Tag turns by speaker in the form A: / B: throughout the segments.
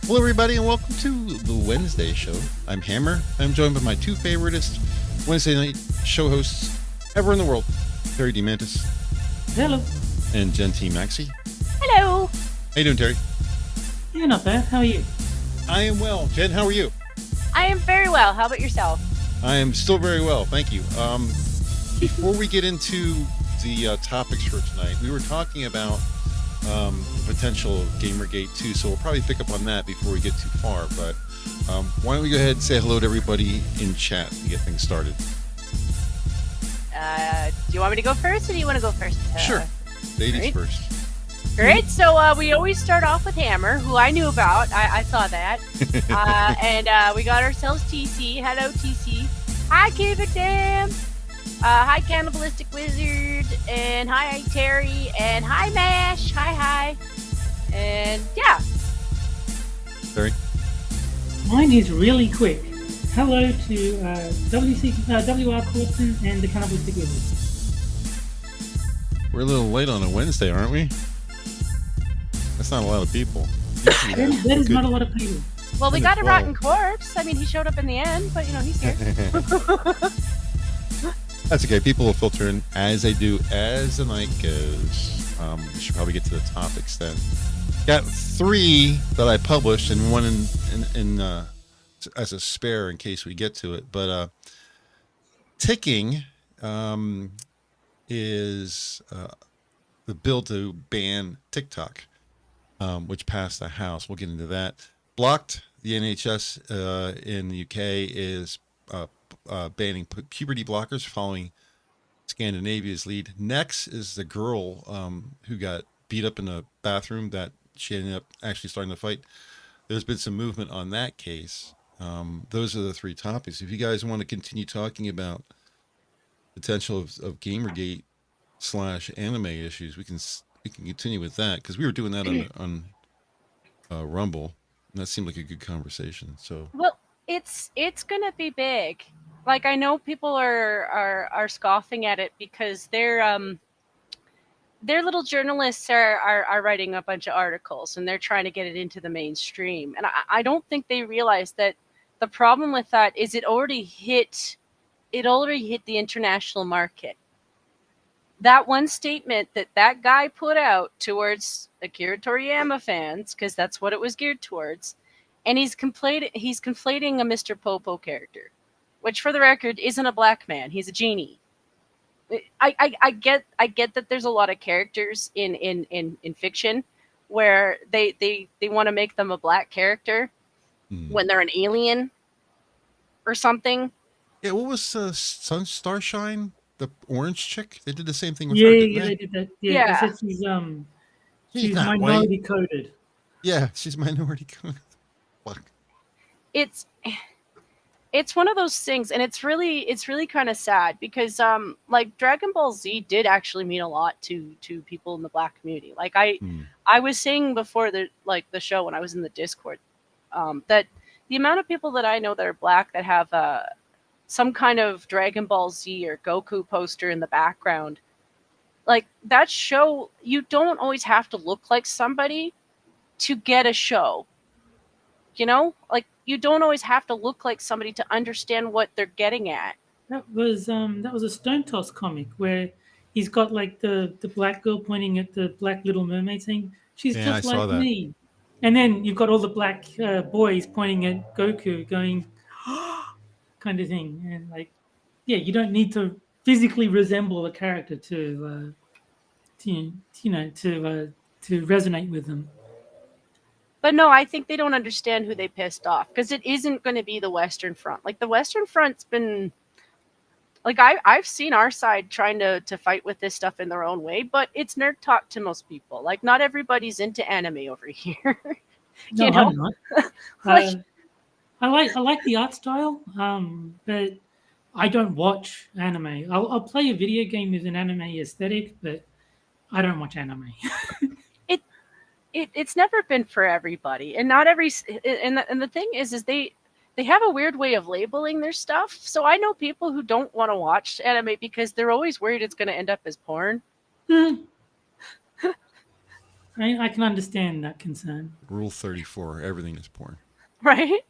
A: Hello, everybody, and welcome to the Wednesday show. I'm Hammer. I'm joined by my two favoriteest Wednesday night show hosts ever in the world, Terry D. Mantis.
B: Hello.
A: And Jen T. Maxey.
C: Hello.
A: How you doing, Terry?
B: Yeah, not bad. How are you?
A: I am well. Jen, how are you?
C: I am very well. How about yourself?
A: I am still very well, thank you. Before we get into the topics for tonight, we were talking about potential Gamergate 2, so we'll probably pick up on that before we get too far. But why don't we go ahead and say hello to everybody in chat to get things started?
C: Do you want me to go first, or do you want to go first?
A: Sure. Ladies first.
C: Great. So we always start off with Hammer, who I knew about. I saw that. And we got ourselves TC. Hello, TC. Hi, Give a Damn. Hi, Cannibalistic Wizard. And hi, Terry. And hi, Mash. Hi. And yeah.
A: Terry?
B: Mine is really quick. Hello to WR Courtson and the Cannibalistic Wizard.
A: We're a little late on a Wednesday, aren't we? That's not a lot of people.
B: That is not a lot of people.
C: Well, we got a rotten corpse. I mean, he showed up in the end, but, he's here.
A: That's okay. People will filter in as they do as the night goes. We should probably get to the topics then. Got 3 that I published and one in as a spare in case we get to it. But ticking is the bill to ban TikTok, which passed the House. We'll get into that. Blocked, the NHS in the UK is banning puberty blockers following Scandinavia's lead. Next is the girl who got beat up in a bathroom that she ended up actually starting to fight. There's been some movement on that case. Those are the 3 topics. If you guys want to continue talking about potential of Gamergate / anime issues, we can continue with that, because we were doing that on Rumble, and that seemed like a good conversation. So
C: well, it's gonna be big. Like, I know people are scoffing at it because their little journalists are writing a bunch of articles and they're trying to get it into the mainstream. And I don't think they realize that the problem with that is it already hit the international market. That one statement that guy put out towards Akira Toriyama fans, because that's what it was geared towards, and he's conflating a Mr. Popo character, which, for the record, isn't a black man. He's a genie. I get that there's a lot of characters in fiction where they want to make them a black character when they're an alien or something.
A: yeah, what was Starshine, the orange chick? They did the same thing with
B: Yeah,
A: her,
B: they did that. Yeah, she's minority coded.
A: Yeah, she's minority coded. Fuck.
C: It's one of those things, and it's really kind of sad because like Dragon Ball Z did actually mean a lot to people in the black community. Like I was saying before the show when I was in the Discord, that the amount of people that I know that are black that have some kind of Dragon Ball Z or Goku poster in the background, like that show, you don't always have to look like somebody to get a show. Like, you don't always have to look like somebody to understand what they're getting at.
B: That was a Stone Toss comic where he's got like the black girl pointing at the black Little Mermaid saying, "She's just like me," and then you've got all the black boys pointing at Goku going, kind of thing. And like, yeah, you don't need to physically resemble a character to resonate with them.
C: But no, I think they don't understand who they pissed off, because it isn't going to be the Western Front. Like, the Western Front's been, like, I've seen our side trying to fight with this stuff in their own way, but it's nerd talk to most people. Like, not everybody's into anime over here.
B: No, I'm not. I like the art style, but I don't watch anime. I'll play a video game with an anime aesthetic, but I don't watch anime.
C: It's never been for everybody, and not every. And the thing is they have a weird way of labeling their stuff. So I know people who don't want to watch anime because they're always worried it's going to end up as porn.
B: Yeah, I can understand that concern.
A: Rule 34, everything is porn.
C: Right?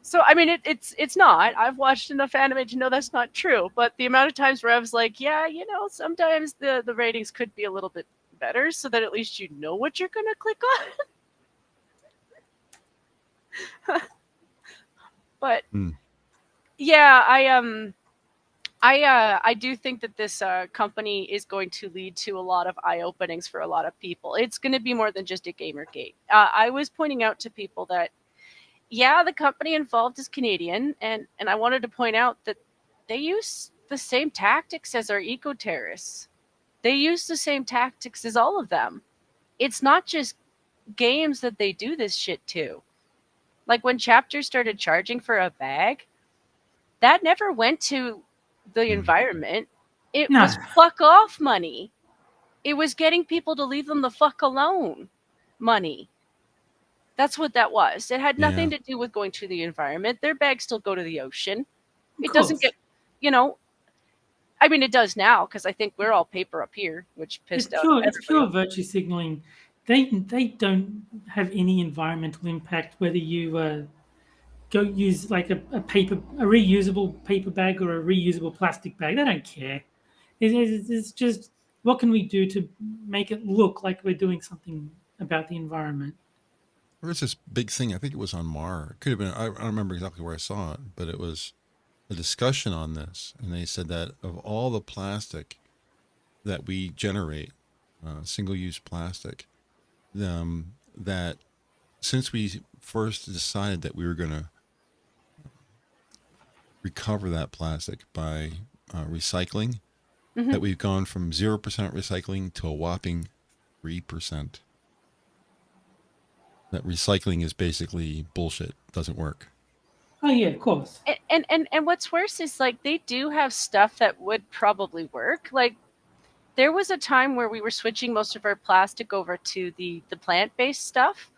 C: So, I mean, it's not. I've watched enough anime to know that's not true. But the amount of times where I was like, yeah, you know, sometimes the ratings could be a little bit better so that at least you know what you're going to click on. But, yeah, I do think that this company is going to lead to a lot of eye openings for a lot of people. It's going to be more than just a Gamergate. I was pointing out to people that, yeah, the company involved is Canadian, and I wanted to point out that they use the same tactics as our eco-terrorists. They use the same tactics as all of them. It's not just games that they do this shit to. Like when Chapter started charging for a bag, that never went to the environment. It was fuck off money. It was getting people to leave them the fuck alone money. That's what that was. It had nothing to do with going to the environment. Their bags still go to the ocean. It doesn't get, you know, I mean, it does now because I think we're all paper up here, which pissed out everybody.
B: It's pure virtue signaling. They don't have any environmental impact whether you go use like a reusable paper bag or a reusable plastic bag. They don't care. It's just what can we do to make it look like we're doing something about the environment.
A: There was this big thing, I think it was on Mar. It could have been, I don't remember exactly where I saw it, but it was a discussion on this. And they said that of all the plastic that we generate, single-use plastic, that since we first decided that we were going to recover that plastic by recycling, that we've gone from 0% recycling to a whopping 3%. That recycling is basically bullshit. Doesn't work.
B: Oh yeah, of course.
C: And what's worse is like they do have stuff that would probably work. Like there was a time where we were switching most of our plastic over to the plant-based stuff.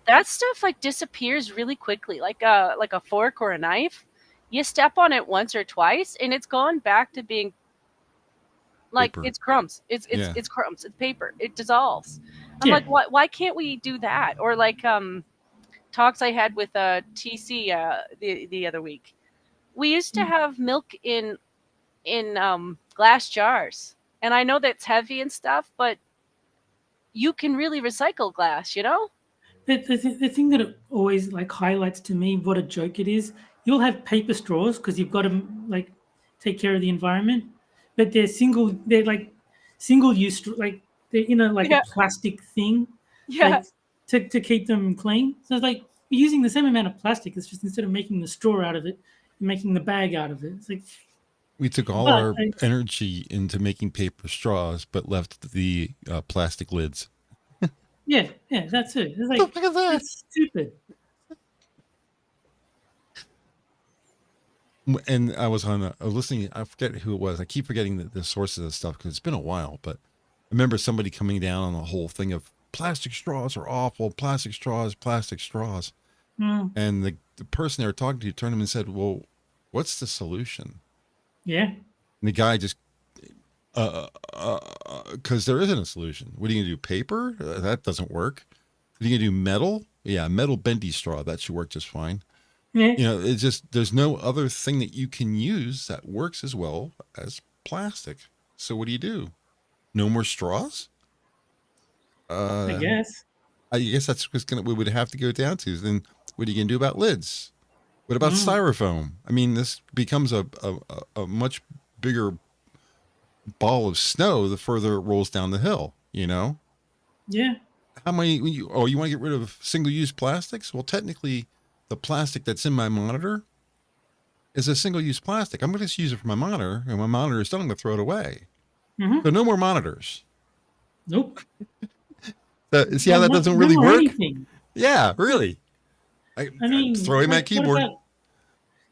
C: That stuff like disappears really quickly, like a fork or a knife. You step on it once or twice, and it's gone back to being like paper. It's crumbs. It's crumbs. It's paper. It dissolves. I'm like, why can't we do that? Or like talks I had with TC the other week. We used to have milk in glass jars, and I know that's heavy and stuff, but you can really recycle glass, you know.
B: The thing that it always like highlights to me what a joke it is. You'll have paper straws because you've got to like take care of the environment, but they're like single use, like they're in a plastic thing, like, to keep them clean. So it's like you're using the same amount of plastic. It's just instead of making the straw out of it, you're making the bag out of it. It's like
A: we took all our energy into making paper straws, but left the plastic lids.
B: Yeah, that's it. It's like, look at that. It's stupid.
A: And I was listening. I forget who it was. I keep forgetting the sources of stuff because it's been a while. But I remember somebody coming down on the whole thing of plastic straws are awful. Plastic straws. And the person they were talking to turned to him and said, "Well, what's the solution?"
B: Yeah.
A: And the guy just, because there isn't a solution. What are you gonna do? Paper? That doesn't work. What are you gonna do? Metal? Yeah, metal bendy straw. That should work just fine.
B: Yeah.
A: You know, it's just, there's no other thing that you can use that works as well as plastic. So what do? No more straws?
B: I guess
A: that's what's we would have to go down to. Then what are you going to do about lids? What about styrofoam? I mean, this becomes a much bigger ball of snow the further it rolls down the hill, you know?
B: Yeah.
A: How many, you want to get rid of single-use plastics? Well, technically, the plastic that's in my monitor is a single-use plastic. I'm going to just use it for my monitor, and my monitor is done, I'm going to throw it away. So no more monitors.
B: Nope.
A: See how that doesn't really work? Anything. Yeah, really. I mean, throwing my keyboard.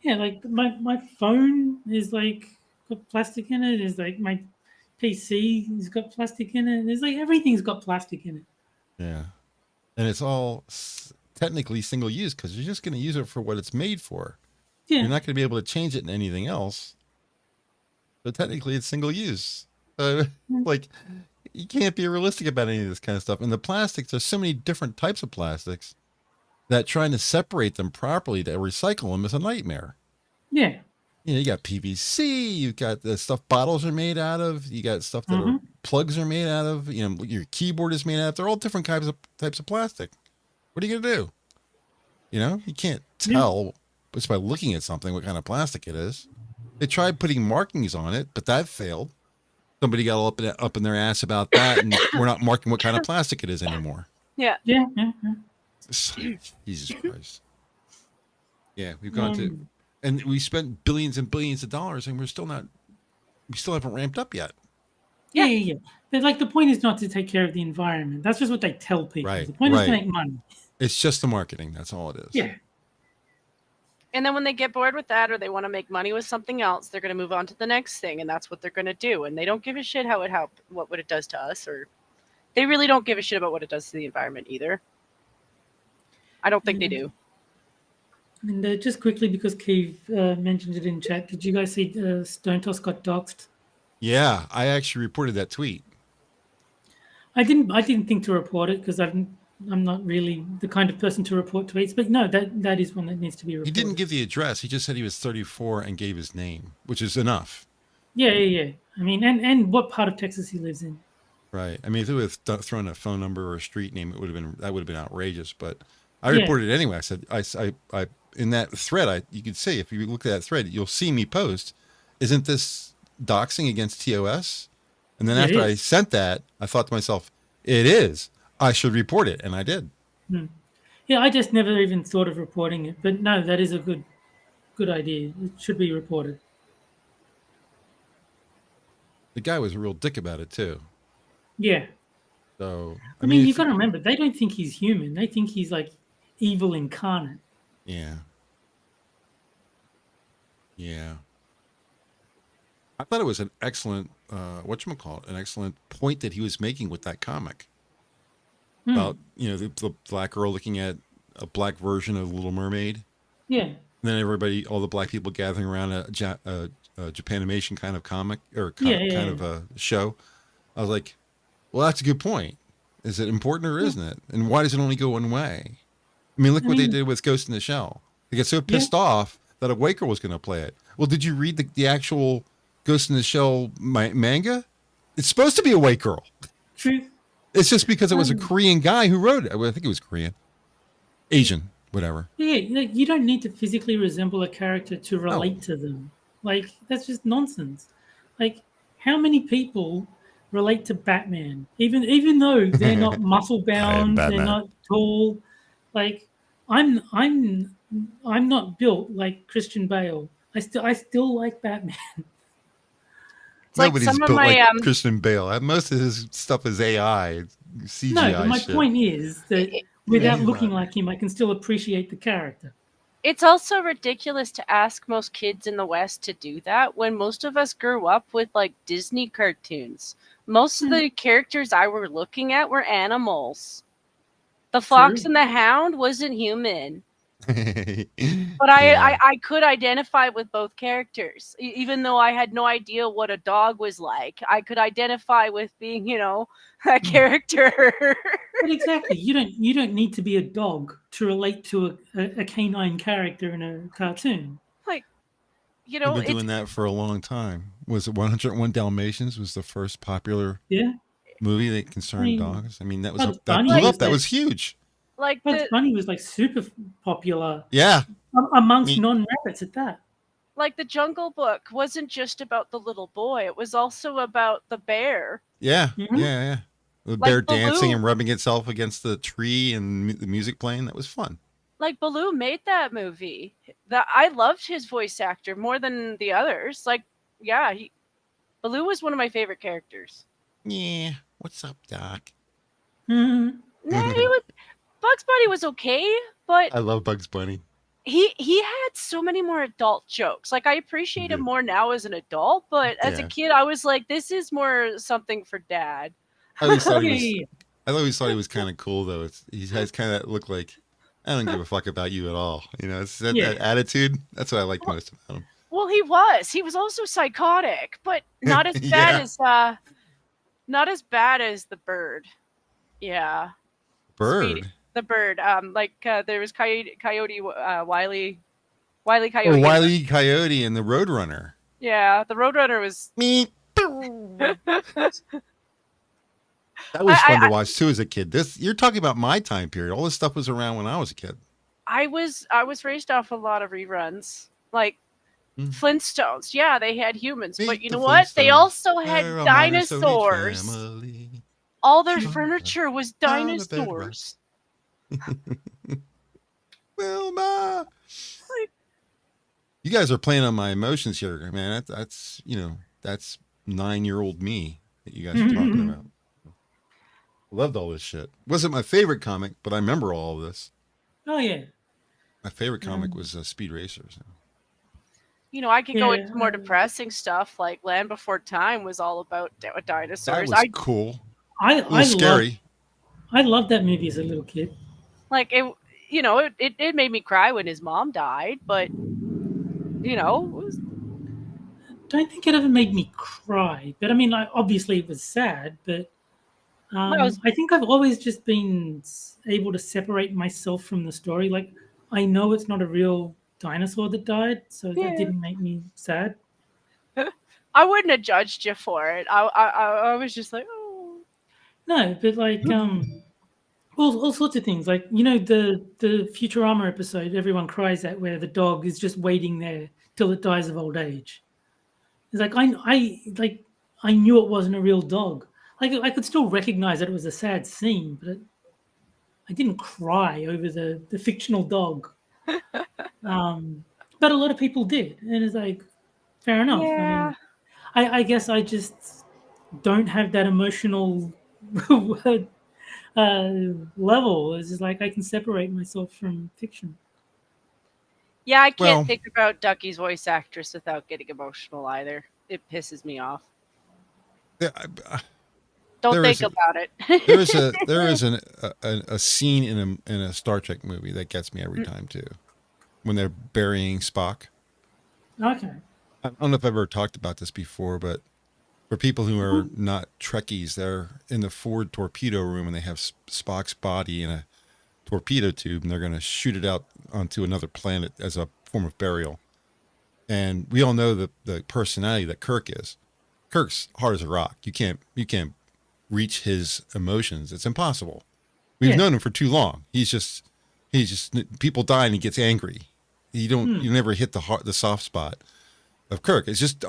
B: Like my phone is like got plastic in it. Is like my PC has got plastic in it. It's like everything's got plastic in it.
A: Yeah, and it's all technically single use because you're just going to use it for what it's made for. Yeah. You're not going to be able to change it in anything else. But technically, it's single use. Like, You can't be realistic about any of this kind of stuff. And the plastics, there's so many different types of plastics that trying to separate them properly to recycle them is a nightmare.
B: Yeah.
A: You know, you got PVC, you've got the stuff bottles are made out of, you got stuff that are plugs are made out of, you know, your keyboard is made out of. They're all different types of plastic. What are you gonna do? You know, you can't tell just by looking at something what kind of plastic it is. They tried putting markings on it, but that failed. Somebody got all up in their ass about that, and we're not marking what kind of plastic it is anymore.
C: Yeah.
A: Jesus Christ. Yeah, we've gone to, and we spent billions and billions of dollars, and we still haven't ramped up yet.
B: Yeah. But like the point is not to take care of the environment. That's just what they tell people.
A: Right.
B: The point is to make money.
A: It's just the marketing. That's all it is.
B: Yeah.
C: And then when they get bored with that, or they want to make money with something else, they're going to move on to the next thing, and that's what they're going to do. And they don't give a shit what it does to us, or they really don't give a shit about what it does to the environment either. I don't think they do.
B: And just quickly, because Keith mentioned it in chat, did you guys see Stone Toss got doxxed?
A: Yeah, I actually reported that tweet.
B: I didn't think to report it because I'm not really the kind of person to report tweets, but no, that is one that needs to be reported.
A: He didn't give the address. He just said he was 34 and gave his name, which is enough.
B: Yeah. I mean, and what part of Texas he lives in.
A: Right. I mean, if it was thrown a phone number or a street name, that would have been outrageous. But I reported it anyway. I said I in that thread, you could see, if you look at that thread, you'll see me post, isn't this doxing against TOS? And then after I sent that, I thought to myself, it is. I should report it, and I did.
B: Yeah, I just never even thought of reporting it, but no, that is a good idea. It should be reported.
A: The guy was a real dick about it too.
B: Yeah.
A: So
B: I mean, you've got to remember, they don't think he's human. They think he's like evil incarnate.
A: Yeah. I thought it was an excellent, an excellent point that he was making with that comic. About, you know, the black girl looking at a black version of Little Mermaid. Yeah. And then all the black people gathering around a Japanimation kind of comic or kind of a show. I was like, well, that's a good point. Is it important or isn't it? And why does it only go one way? I mean, look what they did with Ghost in the Shell. They get so pissed off that a white girl was going to play it. Well, did you read the actual Ghost in the Shell manga? It's supposed to be a white girl. It's just because it was a Korean guy who wrote it. I think it was Korean. Asian, whatever. Yeah,
B: you don't need to physically resemble a character to relate to them. Like, that's just nonsense. Like, how many people relate to Batman? Even though they're not muscle bound, they're not tall. Like, I'm not built like Christian Bale. I still like Batman.
A: Nobody's built like Christian Bale. Most of his stuff is AI, CGI.
B: No, but my point is that without looking like him, I can still appreciate the character.
C: It's also ridiculous to ask most kids in the West to do that when most of us grew up with like Disney cartoons. Most of the characters I were looking at were animals. The Fox and the Hound wasn't human. But I could identify with both characters, even though I had no idea what a dog was like. I could identify with being, a character.
B: But exactly, you don't need to be a dog to relate to a canine character in a cartoon.
C: Like,
A: We've been doing that for a long time. Was it 101 Dalmatians was the first popular movie that concerned dogs? I mean, that was huge.
B: Like Bugs Bunny was like super popular.
A: Yeah.
B: Amongst non-rabbits at that.
C: Like the Jungle Book wasn't just about the little boy. It was also about the bear.
A: Yeah. Yeah. The bear dancing and rubbing itself against the tree and the music playing. That was fun.
C: Like Baloo made that movie. I loved his voice actor more than the others. Like, Baloo was one of my favorite characters.
A: Yeah. What's up, Doc?
C: Nah, Bugs Bunny was okay, but
A: I love Bugs Bunny.
C: He had so many more adult jokes. Like, I appreciate him more now as an adult, but as a kid, I was like, this is more something for Dad.
A: I always thought he was kind of cool, though. He has kind of that look like, I don't give a fuck about you at all. It's that attitude. That's what I like most about him.
C: Well, he was. He was also psychotic, but not as bad as Not as bad as the bird. Yeah.
A: Bird.
C: The bird. There was Coyote Wiley Coyote.
A: Oh, Wiley Coyote and the Roadrunner.
C: Yeah, the Roadrunner was
A: me. That was fun to watch too as a kid. You're talking about my time period. All this stuff was around when I was a kid.
C: I was raised off a lot of reruns. Like Flintstones. Yeah, they had humans, but you know what? They also had dinosaurs. All their furniture was dinosaurs.
A: Wilma. You guys are playing on my emotions here, man. That's 9-year-old me that you guys are talking about. Loved all this shit. Wasn't my favorite comic, but I remember all of this.
B: Oh yeah.
A: My favorite comic was Speed Racers.
C: You know, I could go into more depressing stuff, like Land Before Time was all about dinosaurs.
A: That was cool.
B: Scary. I loved that movie as a little kid.
C: Like it made me cry when his mom died, but
B: don't think it ever made me cry. But I mean, obviously it was sad, but I think I've always just been able to separate myself from the story. Like, I know it's not a real dinosaur that died, so that didn't make me sad.
C: I wouldn't have judged you for it. I was just like, oh.
B: No, but like all sorts of things. Like, the Futurama episode everyone cries at, where the dog is just waiting there till it dies of old age. It's like I knew it wasn't a real dog. Like, I could still recognize that it was a sad scene, but I didn't cry over the fictional dog. But a lot of people did, and it's like, fair enough.
C: Yeah.
B: I mean, I guess I just don't have that emotional level. It's just like I can separate myself from fiction.
C: Yeah, I can't think about Ducky's voice actress without getting emotional either. It pisses me off.
A: Yeah,
C: Don't think about it.
A: there is a scene in a Star Trek movie that gets me every time too, when they're burying Spock.
B: Okay.
A: I don't know if I've ever talked about this before, but for people who are not Trekkies, they're in the forward torpedo room and they have Spock's body in a torpedo tube, and they're going to shoot it out onto another planet as a form of burial. And we all know the personality that Kirk is. Kirk's hard as a rock. You can't reach his emotions. It's impossible. We've known him for too long. He's just people die and he gets angry. You never hit the soft spot of Kirk. It's just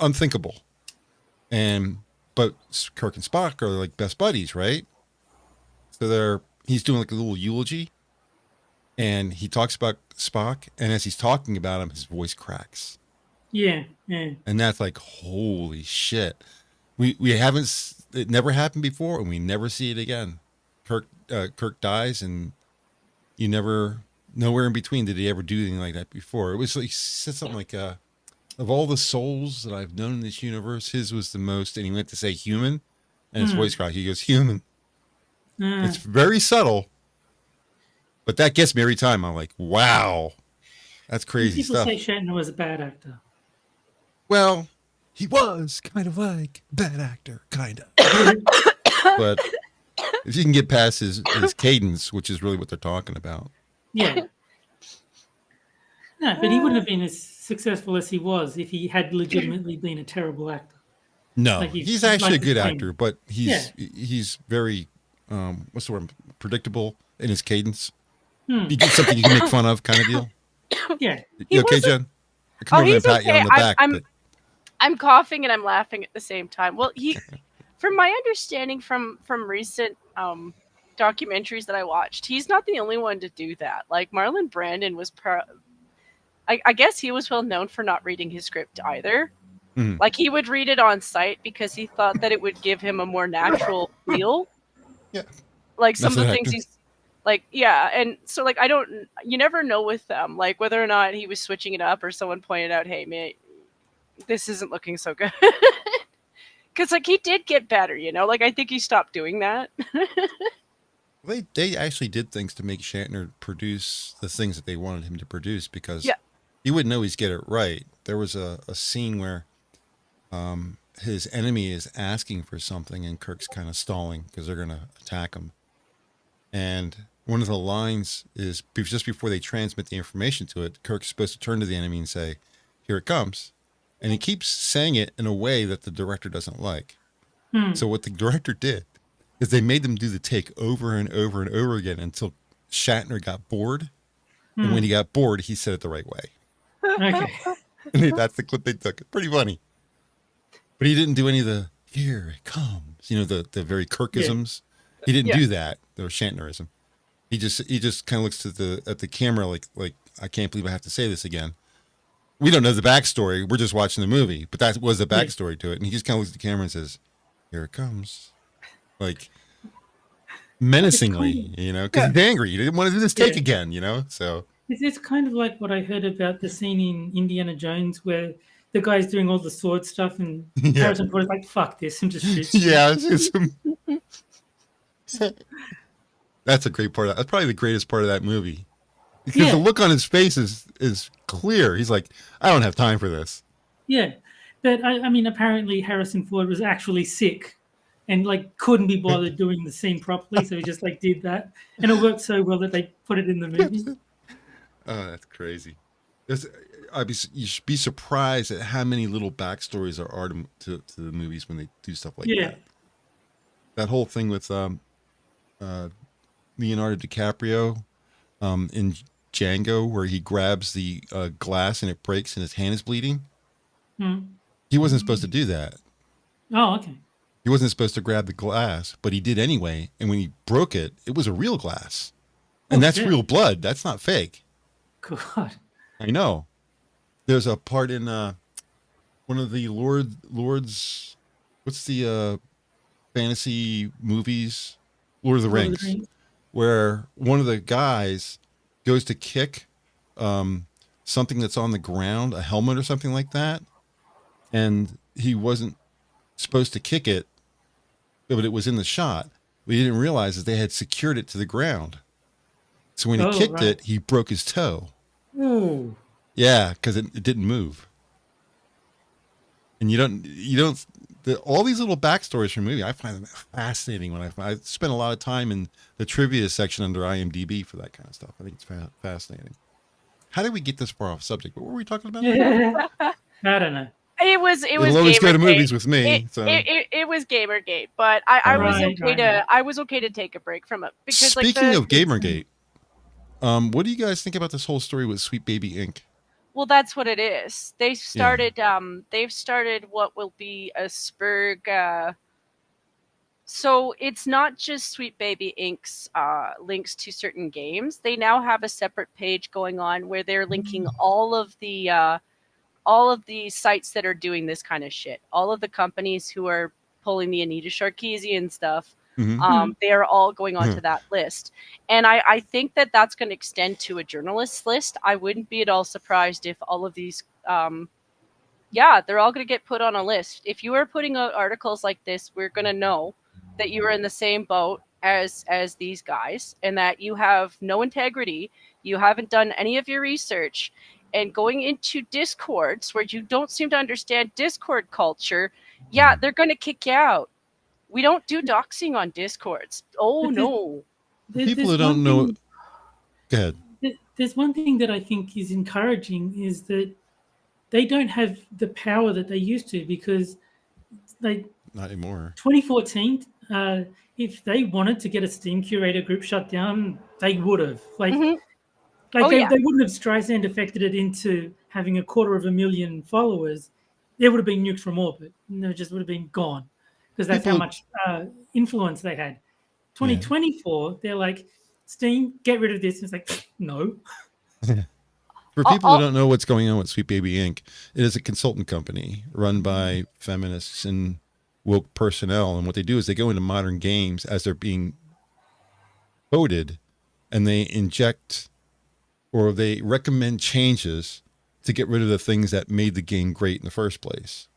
A: unthinkable. But Kirk and Spock are like best buddies, right? So he's doing like a little eulogy, and he talks about Spock, and as he's talking about him, his voice cracks.
B: Yeah.
A: And that's like, holy shit. It never happened before, and we never see it again. Kirk dies, and you nowhere in between did he ever do anything like that before. It was like, he said something like, of all the souls that I've known in this universe, his was the most, and he went to say human, and his voice cracked. He goes, human. It's very subtle, but that gets me every time. I'm like, wow, that's crazy stuff.
B: People say Shatner was a bad actor.
A: Well, he was kind of like a bad actor, kind of. But if you can get past his cadence, which is really what they're talking about.
B: Yeah. No, but he wouldn't have been as successful as he was if he had legitimately been a terrible actor.
A: No, he's actually a good actor, but he's very, what's the word, predictable in his cadence. You get something you can make fun of, kind of deal.
B: Yeah.
A: You okay, Jen? I come over and pat you on the back.
C: I'm coughing and I'm laughing at the same time. Well, from my understanding from recent documentaries that I watched, he's not the only one to do that. Like Marlon Brandon was, I guess he was well known for not reading his script either. Mm-hmm. Like he would read it on site because he thought that it would give him a more natural feel. Yeah. Like some of the things he's like, yeah. And so like, you never know with them, like whether or not he was switching it up or someone pointed out, hey, man, this isn't looking so good. Because like he did get better, like I think he stopped doing that.
A: They actually did things to make Shatner produce the things that they wanted him to produce, because he wouldn't always get it right. There was a scene where his enemy is asking for something, and Kirk's kind of stalling because they're going to attack him. And one of the lines is just before they transmit the information to it, Kirk's supposed to turn to the enemy and say, "Here it comes." And he keeps saying it in a way that the director doesn't like. So what the director did is they made them do the take over and over and over again until Shatner got bored. And when he got bored, he said it the right way.
B: Okay.
A: And that's the clip they took. Pretty funny. But he didn't do any of the "here it comes," the very Kirkisms. Yeah. He didn't do that. The Shatnerism. He just kind of looks at the camera like I can't believe I have to say this again. We don't know the backstory. We're just watching the movie, but that was the backstory to it. And he just kind of looks at the camera and says, "Here it comes," like menacingly, because he's angry. He didn't want to do this take again, So
B: it's kind of like what I heard about the scene in Indiana Jones where the guy's doing all the sword stuff and Harrison Ford is like, "Fuck this," and just shoots.
A: That's a great part. That's probably the greatest part of that movie. Because the look on his face is clear. He's like, "I don't have time for this."
B: Yeah. But I mean, apparently Harrison Ford was actually sick and couldn't be bothered doing the scene properly. So he just did that. And it worked so well that they put it in the movie.
A: Oh, that's crazy. You should be surprised at how many little backstories there are to the movies when they do stuff like that. That whole thing with Leonardo DiCaprio in Django, where he grabs the glass and it breaks and his hand is bleeding. He wasn't supposed to do that.
B: Oh, okay.
A: He wasn't supposed to grab the glass, but he did anyway. And when he broke it, it was a real glass. And that's real blood. That's not fake.
B: God.
A: I know. There's a part in one of the Lord's, what's the fantasy movies? Lord of the Rings. Where one of the guys goes to kick something that's on the ground, a helmet or something like that. And he wasn't supposed to kick it, but it was in the shot. What he didn't realize is they had secured it to the ground. So when he kicked it, he broke his toe.
B: Ooh.
A: Yeah, because it didn't move. And all these little backstories from the movie, I find them fascinating. I spend a lot of time in the trivia section under IMDb for that kind of stuff. I think it's fascinating. How did we get this far off subject? What were we talking about?
B: I don't know.
C: It was
A: always go to movies with me.
C: It was Gamergate, but I was okay to take a break from it because
A: speaking of Gamergate, what do you guys think about this whole story with Sweet Baby Inc?
C: Well, that's what it is. They've started what will be a Spurg. So it's not just Sweet Baby Inc.'s links to certain games. They now have a separate page going on where they're linking all of the sites that are doing this kind of shit. All of the companies who are pulling the Anita Sarkeesian stuff. They are all going onto that list. And I think that that's going to extend to a journalist list. I wouldn't be at all surprised if all of these, they're all going to get put on a list. If you are putting out articles like this, we're going to know that you are in the same boat as these guys and that you have no integrity. You haven't done any of your research. And going into Discords where you don't seem to understand Discord culture, they're going to kick you out. We don't do doxing on Discords. Oh, no.
A: People who don't know... Go ahead.
B: There's one thing that I think is encouraging is that they don't have the power that they used to because not
A: anymore.
B: 2014, if they wanted to get a Steam curator group shut down, they would have. They wouldn't have Streisand affected it into having 250,000 followers. There would have been nuked from orbit. It just would have been gone. Because that's how much influence they had. 2024, they're like, Steam, get rid of this. And it's like, no.
A: For people who don't know what's going on with Sweet Baby Inc., it is a consultant company run by feminists and woke personnel. And what they do is they go into modern games as they're being coded, and they inject or they recommend changes to get rid of the things that made the game great in the first place.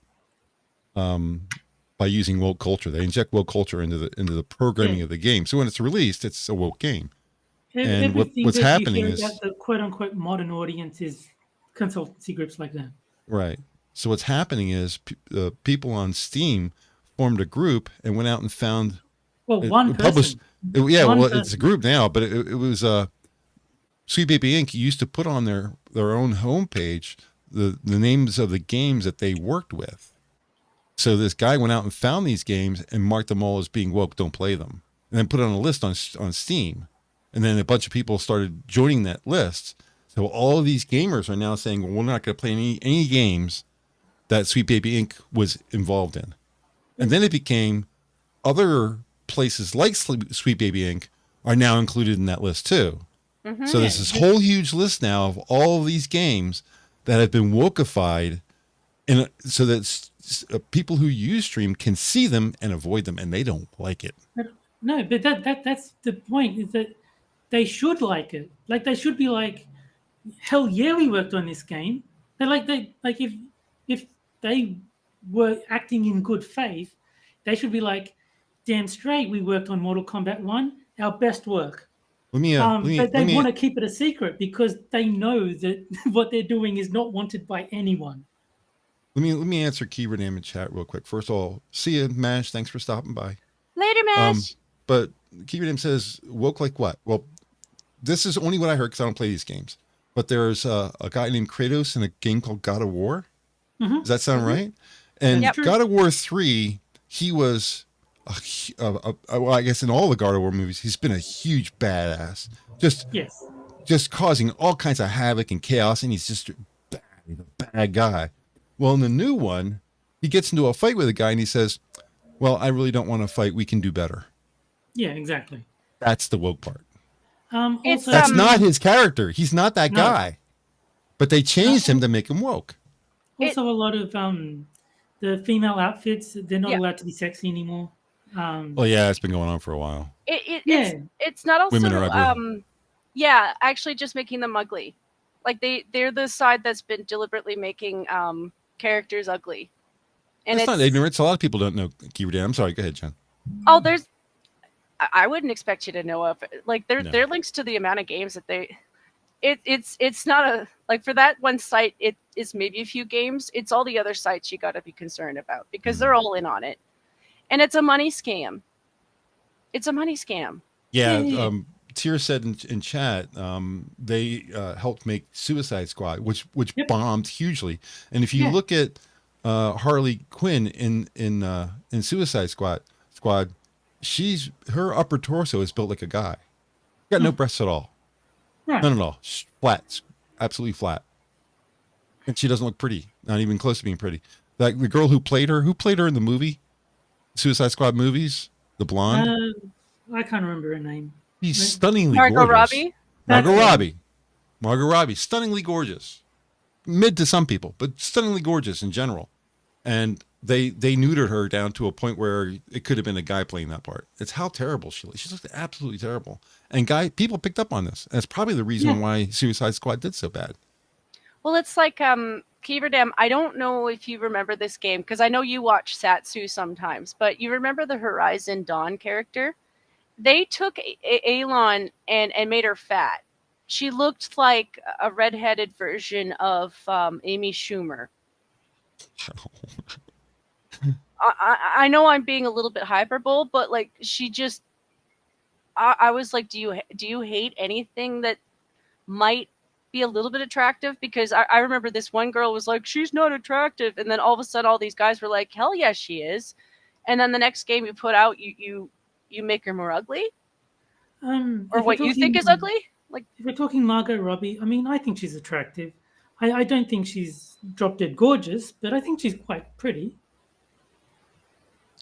A: By using woke culture, they inject woke culture into the programming of the game. So when it's released, it's a woke game. And what's happening is
B: about the quote unquote modern audience is consultancy groups like that.
A: Right. So what's happening is people on Steam formed a group and went out and found
B: one
A: published.
B: person.
A: It's a group now, but it was Sweet Baby Inc. used to put on their own homepage the names of the games that they worked with. So this guy went out and found these games and marked them all as being woke, don't play them, and then put it on a list on Steam. And then a bunch of people started joining that list. So all of these gamers are now saying, well, we're not going to play any games that Sweet Baby Inc. was involved in. And then it became other places like Sweet Baby Inc. are now included in that list too. Mm-hmm. So there's this whole huge list now of all of these games that have been wokeified, and so that people who use Stream can see them and avoid them, and they don't like it.
B: No, but that's the point, is that they should like it. Like, they should be like, hell yeah, we worked on this game. If they were acting in good faith, they should be like, damn straight, we worked on Mortal Kombat 1, our best work. But they want to keep it a secret because they know that what they're doing is not wanted by anyone.
A: Let me answer Keyword Name in chat real quick. First of all, see you, Mash. Thanks for stopping by.
C: Later, Mash.
A: But Keyword Name says, woke like what? Well, this is only what I heard because I don't play these games. But there's a guy named Kratos in a game called God of War. Mm-hmm. Does that sound right? And God of War 3, he was, well, I guess in all the God of War movies, he's been a huge badass. Just causing all kinds of havoc and chaos, and he's just a bad guy. Well, in the new one, he gets into a fight with a guy, and he says, well, I really don't want to fight. We can do better.
B: Yeah, exactly.
A: That's the woke part.
B: Also,
A: that's not his character. He's not that guy. But they changed him to make him woke.
B: Also, a lot of the female outfits, they're not allowed to be sexy anymore.
A: Well, yeah, it's been going on for a while.
C: It's not also
A: women are ugly.
C: Actually just making them ugly. Like they're the side that's been deliberately making characters ugly. And
A: it's not ignorance. A lot of people don't know Keyword Name. I'm sorry. Go ahead, Jen.
C: Oh, I wouldn't expect you to know of. Like there are links to the amount of games that it's not a, like, for that one site, it is maybe a few games. It's all the other sites you got to be concerned about because they're all in on it. And it's a money scam. It's a money scam.
A: Yeah. Tier said in chat, they helped make Suicide Squad, which bombed hugely. And if you look at Harley Quinn in Suicide Squad, her upper torso is built like a guy. Got no breasts at all.
B: Right.
A: None at all. Flat. Absolutely flat. And she doesn't look pretty. Not even close to being pretty. Like the girl who played her in the movie, Suicide Squad movies, the blonde.
B: I can't remember her name.
A: She's stunningly
C: Margot
A: gorgeous.
C: Robbie?
A: Margot Robbie. Stunningly gorgeous. Mid to some people, but stunningly gorgeous in general. And they neutered her down to a point where it could have been a guy playing that part. It's how terrible she looked. She looked absolutely terrible. And people picked up on this. And that's probably the reason why Suicide Squad did so bad.
C: Well, it's like Keyword Name. I don't know if you remember this game, because I know you watch Satsu sometimes, but you remember the Horizon Dawn character? They took Alon and made her fat. She looked like a redheaded version of Amy Schumer. I know I'm being a little bit hyperbole, but like she just, I was like, do you hate anything that might be a little bit attractive? Because I remember this one girl was like, she's not attractive, and then all of a sudden all these guys were like, hell yeah, she is. And then the next game you put out, you make her more ugly, or what you think is ugly. Like,
B: if we're talking Margot Robbie, I mean, I think she's attractive. I don't think she's drop dead gorgeous, but I think she's quite pretty.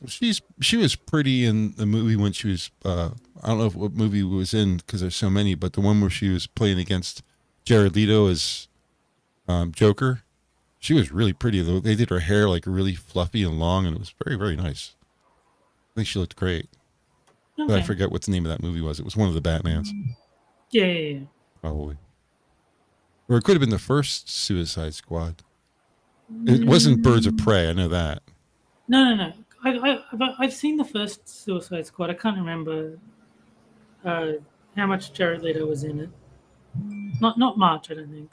A: She was pretty in the movie when she was I don't know what movie it was in because there's so many, but the one where she was playing against Jared Leto as Joker, she was really pretty. They did her hair like really fluffy and long, and it was very, very nice. I think she looked great. Okay. But I forget what the name of that movie was. It was one of the Batmans.
B: Yeah.
A: Probably. Or it could have been the first Suicide Squad. It wasn't Birds of Prey, I know that.
B: No. I've seen the first Suicide Squad. I can't remember how much Jared Leto was in it. Not much, I don't think.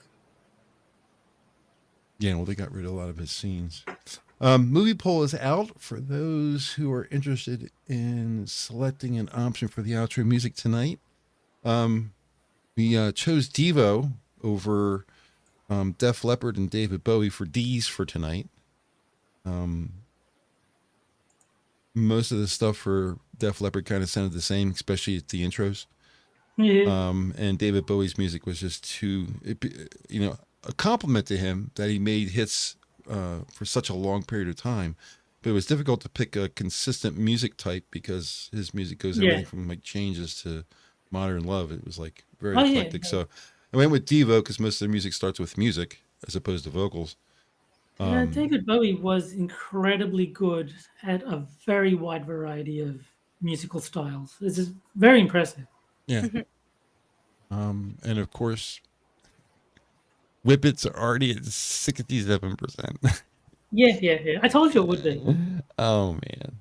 A: Yeah, well, they got rid of a lot of his scenes. Movie poll is out for those who are interested in selecting an option for the outro music tonight. We chose Devo over Def Leppard and David Bowie for D's for tonight. Most of the stuff for Def Leppard kind of sounded the same, especially at the intros.
B: Yeah.
A: And David Bowie's music was just too, a compliment to him that he made hits for such a long period of time. But it was difficult to pick a consistent music type because his music goes everything from like changes to modern love. It was like very eclectic. So I went with Devo because most of their music starts with music as opposed to vocals.
B: David Bowie was incredibly good at a very wide variety of musical styles. This is very impressive.
A: Yeah. And of course, Whippets are already at 67%.
B: Yeah. I told you it would be.
A: Oh man,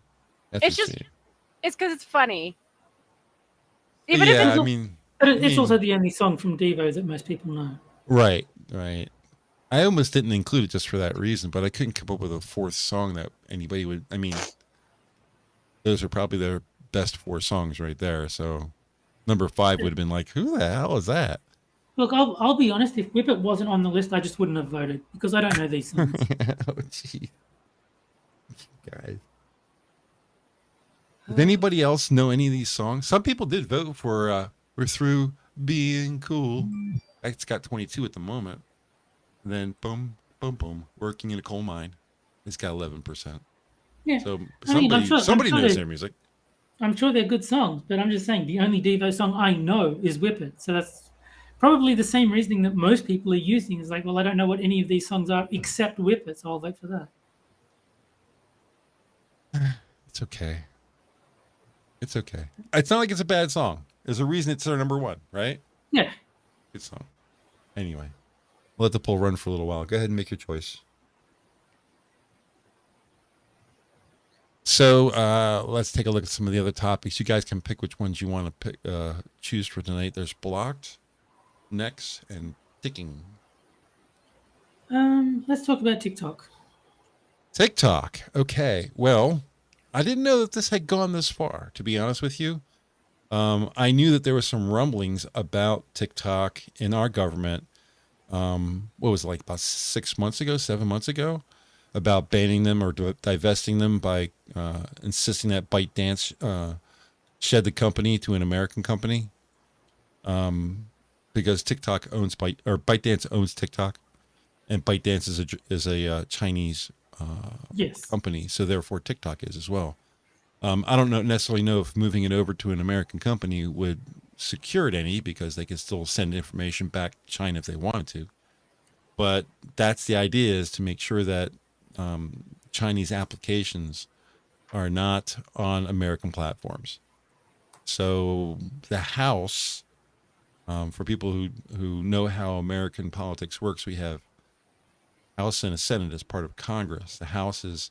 C: it's because it's funny.
B: Even if it's also the only song from Devo that most people know.
A: Right. I almost didn't include it just for that reason, but I couldn't come up with a fourth song that anybody would. I mean, those are probably their best 4 songs right there. So number 5 would have been like, who the hell is that?
B: Look, I'll be honest. If Whippet wasn't on the list, I just wouldn't have voted because I don't know these songs.
A: Oh, gee. Guys. Did anybody else know any of these songs? Some people did vote for We're Through Being Cool. It's got 22 at the moment. And then boom, Working in a Coal Mine. It's got 11%.
B: Yeah.
A: So somebody knows their music.
B: I'm sure they're good songs, but I'm just saying the only Devo song I know is Whippet. So that's probably the same reasoning that most people are using. Is like, well, I don't know what any of these songs are except Whippet, so I'll vote for that.
A: It's okay. It's okay. It's not like it's a bad song. There's a reason it's their number 1, right?
B: Yeah.
A: Good song. Anyway, we'll let the poll run for a little while. Go ahead and make your choice. So let's take a look at some of the other topics. You guys can pick which ones you want to choose for tonight. There's blocked, next, and ticking.
B: Let's talk about TikTok.
A: TikTok. Okay. Well, I didn't know that this had gone this far, to be honest with you. I knew that there was some rumblings about TikTok in our government. What was it, like about 7 months ago, about banning them or divesting them by insisting that ByteDance shed the company to an American company. Because TikTok owns ByteDance owns TikTok, and ByteDance is a Chinese company, so therefore TikTok is as well. I don't necessarily know if moving it over to an American company would secure it any, because they can still send information back to China if they wanted to. But that's the idea, is to make sure that Chinese applications are not on American platforms. So the House, for people who know how American politics works, we have House and a Senate as part of Congress. The House is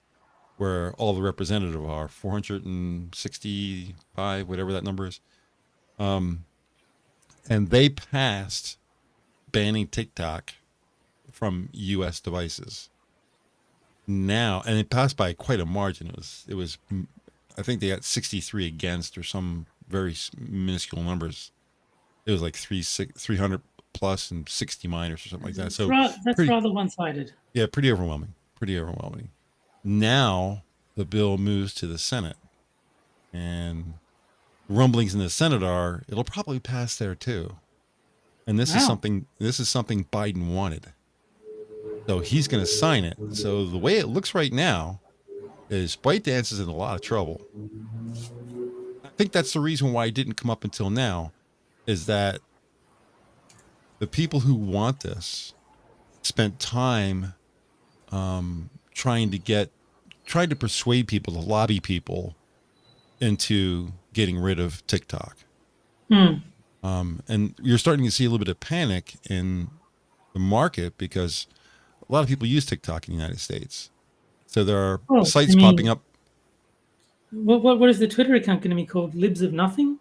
A: where all the representatives are, 465, whatever that number is. And they passed banning TikTok from U.S. devices. Now, and it passed by quite a margin. It was, I think they got 63 against, or some very minuscule numbers. It was like 300 plus and 60 minors or something like that. So
B: that's rather one-sided.
A: Yeah, pretty overwhelming. Now the bill moves to the Senate, and rumblings in the Senate are it'll probably pass there too. And this is something Biden wanted. So he's going to sign it. So the way it looks right now is ByteDance is in a lot of trouble. I think that's the reason why it didn't come up until now, is that the people who want this spent time trying to persuade people, to lobby people into getting rid of TikTok. And you're starting to see a little bit of panic in the market, because a lot of people use TikTok in the United States. So there are sites popping up.
B: What is the Twitter account going to be called? Libs of Nothing?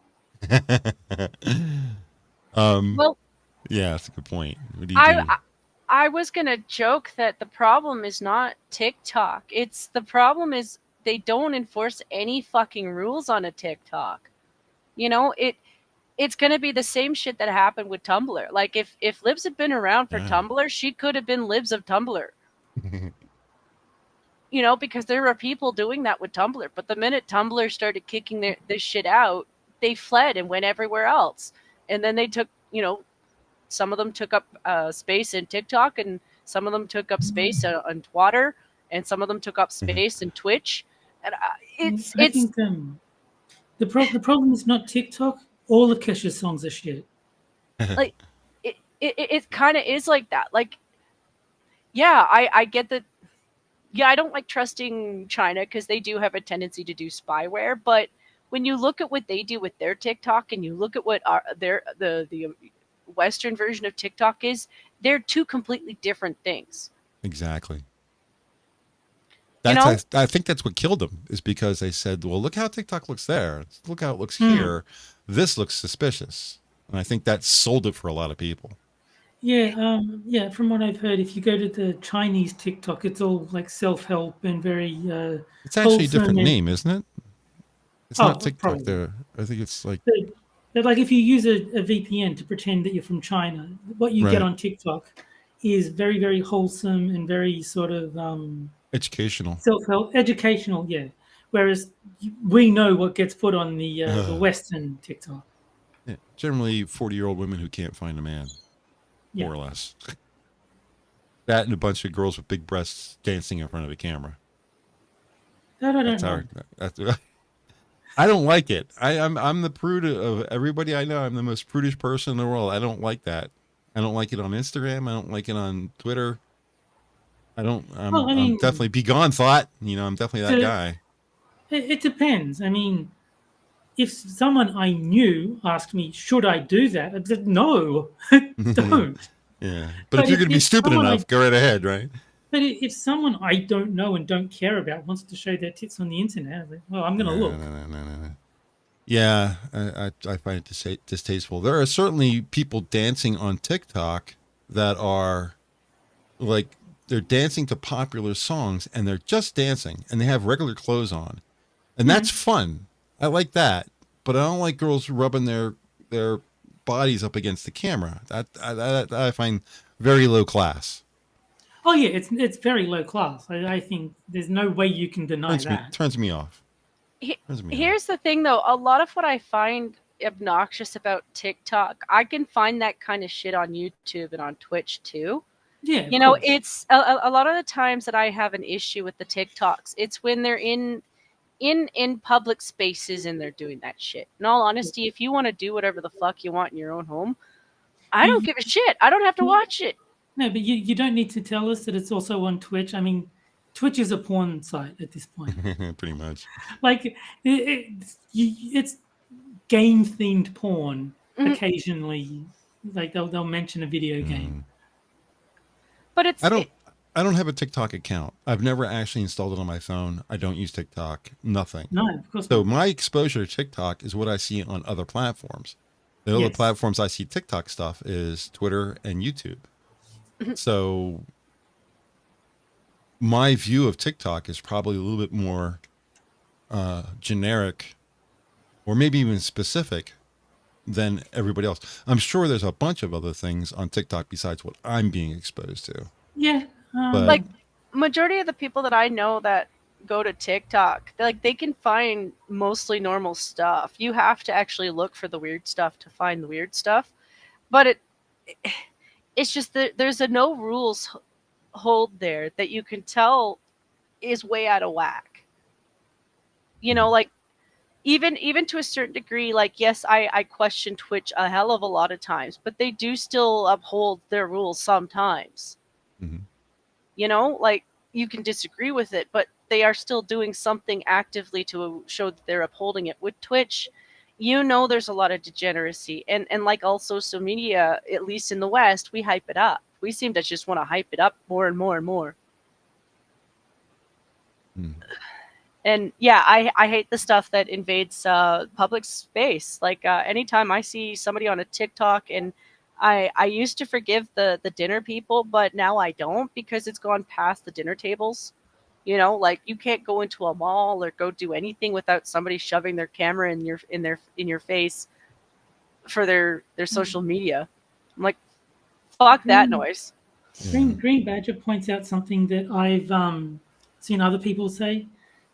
C: Well,
A: yeah, that's a good point. What do you do?
C: I was gonna joke that the problem is not TikTok. The problem is they don't enforce any fucking rules on a TikTok. It's gonna be the same shit that happened with Tumblr. Like if Libs had been around for Tumblr, she could have been Libs of Tumblr. Because there were people doing that with Tumblr. But the minute Tumblr started kicking this shit out, they fled and went everywhere else. And then they took, some of them took up space in TikTok, and some of them took up space on Twitter, and some of them took up space in Twitch. And
B: I think the problem is not TikTok. All of Kesha's songs are shit.
C: Like it kind of is like that. Like, yeah, I get that. Yeah, I don't like trusting China because they do have a tendency to do spyware. But when you look at what they do with their TikTok, and you look at what the Western version of TikTok is, they're two completely different things.
A: Exactly. I think that's what killed them, is because they said, well, look how TikTok looks there. Look how it looks here. This looks suspicious. And I think that sold it for a lot of people.
B: Yeah, from what I've heard, if you go to the Chinese TikTok, it's all like self-help and very
A: it's actually a different name, isn't it? It's not TikTok
B: probably.
A: there. I think it's like...
B: But like if you use a VPN to pretend that you're from China, what you get on TikTok is very, very wholesome and very sort of...
A: educational.
B: Self-help, educational, yeah. Whereas we know what gets put on the Western TikTok.
A: Yeah, generally 40-year-old women who can't find a man, more or less. That and a bunch of girls with big breasts dancing in front of the camera.
B: That I don't know.
A: I don't like it. I'm the prude of everybody I know. I'm the most prudish person in the world. I don't like that. I don't like it on Instagram. I don't like it on Twitter. I'm definitely be gone thought. I'm definitely that guy.
B: It depends. I mean, if someone I knew asked me, should I do that? I'd say, no, don't.
A: Yeah. But if you're going to be stupid enough, go right ahead, right?
B: But if someone I don't know and don't care about wants to show their tits on the internet, I'm like, well, I'm going to look.
A: No. Yeah, I find it distasteful. There are certainly people dancing on TikTok that are like, they're dancing to popular songs, and they're just dancing, and they have regular clothes on. And that's fun. I like that. But I don't like girls rubbing their bodies up against the camera. That I find very low class.
B: Oh yeah, it's very low class. I think there's no way you can deny that.
A: Turns me off.
C: Here's the thing, though. A lot of what I find obnoxious about TikTok, I can find that kind of shit on YouTube and on Twitch too.
B: Yeah,
C: it's a lot of the times that I have an issue with the TikToks. It's when they're in public spaces and they're doing that shit. In all honesty, if you want to do whatever the fuck you want in your own home, I don't give a shit. I don't have to watch it.
B: No, but you don't need to tell us that it's also on Twitch. I mean, Twitch is a porn site at this point.
A: Pretty much.
B: Like, it's game-themed porn occasionally. Like, they'll mention a video game.
C: But it's...
A: I don't have a TikTok account. I've never actually installed it on my phone. I don't use TikTok. Nothing.
B: No, of course
A: So
B: not.
A: my exposure to TikTok is what I see on other platforms. The other platforms I see TikTok stuff is Twitter and YouTube. So my view of TikTok is probably a little bit more generic, or maybe even specific, than everybody else. I'm sure there's a bunch of other things on TikTok besides what I'm being exposed to.
B: Yeah.
C: Like, majority of the people that I know that go to TikTok, they can find mostly normal stuff. You have to actually look for the weird stuff to find the weird stuff. But it's just that there's a no rules hold there that you can tell is way out of whack. Like, even to a certain degree, like, yes, I question Twitch a hell of a lot of times, but they do still uphold their rules sometimes. Like, you can disagree with it, but they are still doing something actively to show that they're upholding it. With Twitch, there's a lot of degeneracy. And like all social media, at least in the West, we hype it up. We seem to just want to hype it up more and more and more. And yeah, I hate the stuff that invades public space. Like, anytime I see somebody on a TikTok and I used to forgive the dinner people, but now I don't, because it's gone past the dinner tables. You know, like, you can't go into a mall or go do anything without somebody shoving their camera in your face for their social media. I'm like, fuck that noise.
B: Green Badger points out something that I've seen other people say,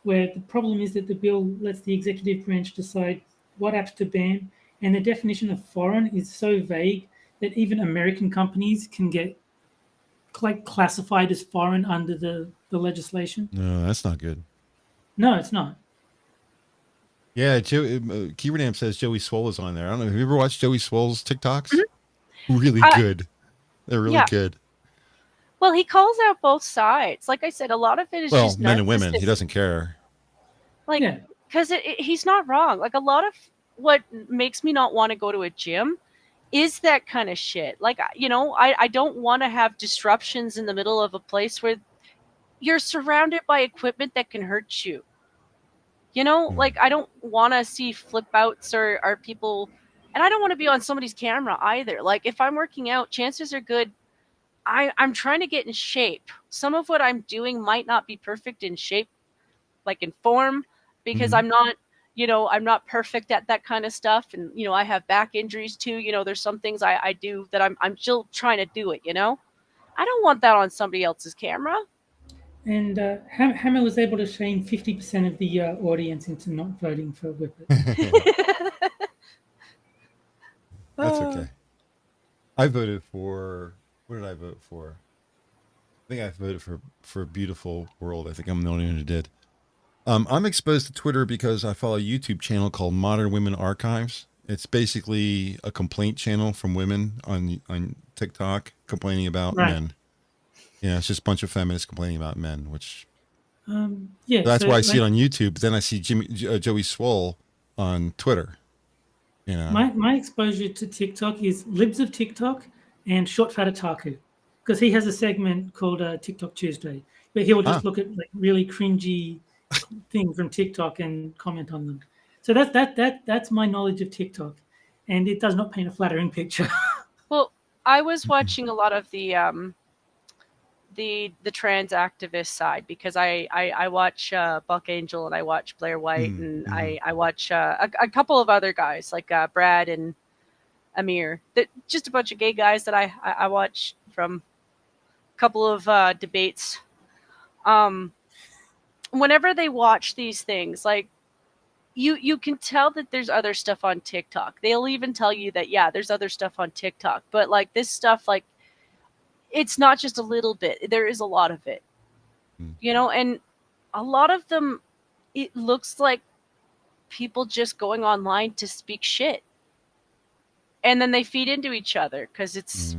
B: where the problem is that the bill lets the executive branch decide what apps to ban, and the definition of foreign is so vague that even American companies can get classified as foreign under the legislation.
A: No, that's not good.
B: No, it's not.
A: Yeah, Keyword Amp says Joey Swole is on there. I don't know. Have you ever watched Joey Swole's TikToks? Mm-hmm. Really good. They're really good.
C: Well, he calls out both sides. Like I said, a lot of it is just
A: men and women. He doesn't care.
C: Like, because he's not wrong. Like, a lot of what makes me not want to go to a gym is that kind of shit. Like, you know, I don't want to have disruptions in the middle of a place where you're surrounded by equipment that can hurt you. You know, like, I don't want to see flip outs or people, and I don't want to be on somebody's camera either. Like, if I'm working out, chances are good I'm trying to get in shape. Some of what I'm doing might not be perfect in shape, like in form, because I'm not, you know, I'm not perfect at that kind of stuff. And, you know, I have back injuries too. You know, there's some things I do that I'm still trying to do it, you know? I don't want that on somebody else's camera.
B: And Hammer was able to shame 50% of the audience into not voting for Whippet.
A: That's okay. I voted for... What did I vote for? I think I voted for a Beautiful World. I think I'm the only one who did. I'm exposed to Twitter because I follow a YouTube channel called Modern Women Archives. It's basically a complaint channel from women on TikTok complaining about men. Yeah, it's just a bunch of feminists complaining about men, which that's why I see it on YouTube. Then I see Joey Swole on Twitter. You know,
B: my exposure to TikTok is Libs of TikTok and Short Fat Otaku, because he has a segment called TikTok Tuesday, where he'll just look at like really cringy things from TikTok and comment on them. So that's my knowledge of TikTok, and it does not paint a flattering picture.
C: Well, I was watching a lot of the trans activist side, because I watch Buck Angel, and I watch Blair White, and I watch a couple of other guys like Brad and Amir, that just a bunch of gay guys that I watch from a couple of debates. Whenever they watch these things, like, you can tell that there's other stuff on TikTok. They'll even tell you that, yeah, there's other stuff on TikTok, but like this stuff, like, it's not just a little bit. There is a lot of it, you know, and a lot of them, it looks like people just going online to speak shit. And then they feed into each other because it's.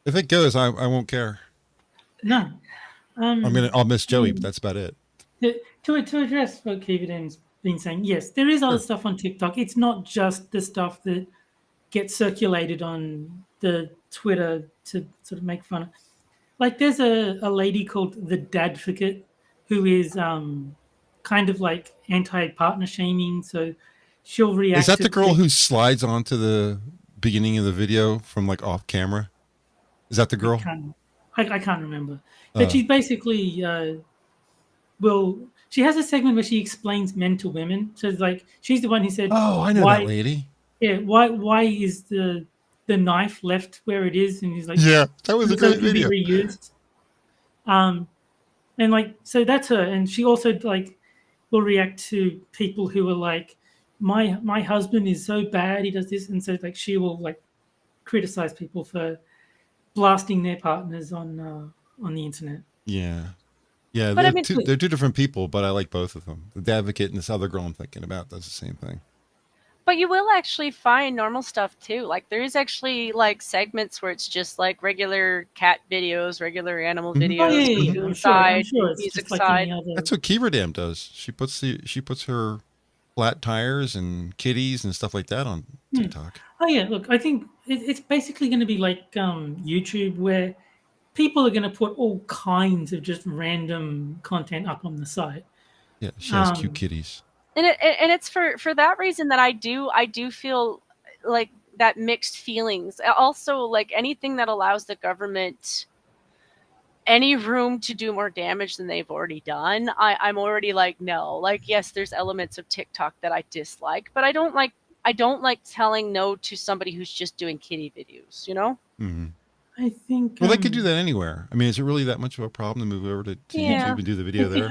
A: If it goes, I won't care.
B: No,
A: I'll miss Joey, but that's about it.
B: To address what Kevin's been saying, yes, there is other stuff on TikTok. It's not just the stuff that gets circulated on the Twitter to sort of make fun of. Like, there's a lady called the Dadvocate who is kind of like anti-partner shaming, so. She'll react.
A: Is that the girl who slides onto the beginning of the video from like off camera? Is that the girl?
B: I can't remember. But she's basically she has a segment where she explains men to women. So it's like, she's the one who said,
A: "Oh, I know that lady."
B: Yeah, why is the knife left where it is? And he's like,
A: "Yeah, that was a great video."
B: Be reused. And like, so that's her, and she also like will react to people who are like, my husband is so bad, he does this, and so like she will like criticize people for blasting their partners on the internet.
A: Yeah, they're, they're two different people, but I like both of them. The Advocate and this other girl I'm thinking about does the same thing.
C: But you will actually find normal stuff too. Like, there is actually like segments where it's just like regular cat videos, regular animal videos,
B: I'm sure it's
C: music
B: just
C: side.
B: Like
A: that's what Keyword Amp does. She puts her flat tires and kitties and stuff like that on TikTok.
B: Oh yeah, look, I think it's basically going to be like YouTube, where people are going to put all kinds of just random content up on the site.
A: Yeah, she has cute kitties.
C: And it's for that reason that I do feel like that mixed feelings. Also, like anything that allows the government any room to do more damage than they've already done, I'm already like, no. Like, yes, there's elements of TikTok that I dislike, but I don't like telling no to somebody who's just doing kitty videos, you know?
A: Mm-hmm.
B: I think.
A: Well, they could do that anywhere. I mean, is it really that much of a problem to move over to YouTube and do the video there?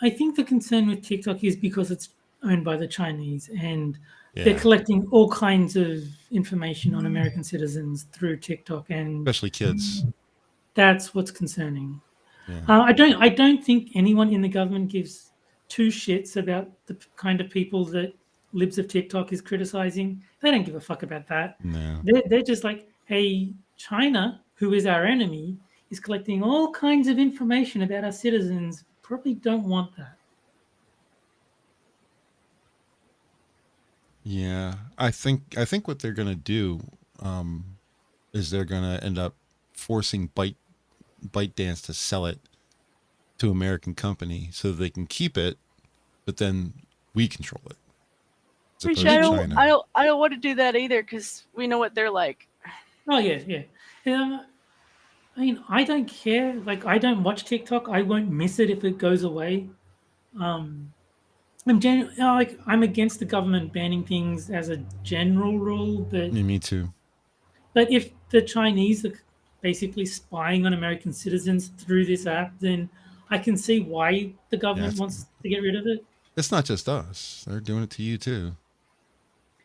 B: I think the concern with TikTok is because it's owned by the Chinese, and they're collecting all kinds of information on American citizens through TikTok, and
A: especially kids.
B: That's what's concerning.
A: Yeah.
B: I don't think anyone in the government gives two shits about the kind of people that libs of TikTok is criticizing. They don't give a fuck about that.
A: No.
B: They're just like, hey, China, who is our enemy, is collecting all kinds of information about our citizens. Probably don't want that.
A: Yeah, I think what they're going to do is they're going to end up forcing ByteDance to sell it to an American company so that they can keep it, but then we control it.
C: Which I don't want to do that either, because we know what they're like.
B: Oh yeah. I mean, I don't care. Like, I don't watch TikTok. I won't miss it if it goes away. I'm against the government banning things as a general rule, but
A: me too.
B: But if the Chinese are basically spying on American citizens through this app, then I can see why the government wants to get rid of it.
A: It's not just us; they're doing it to you too.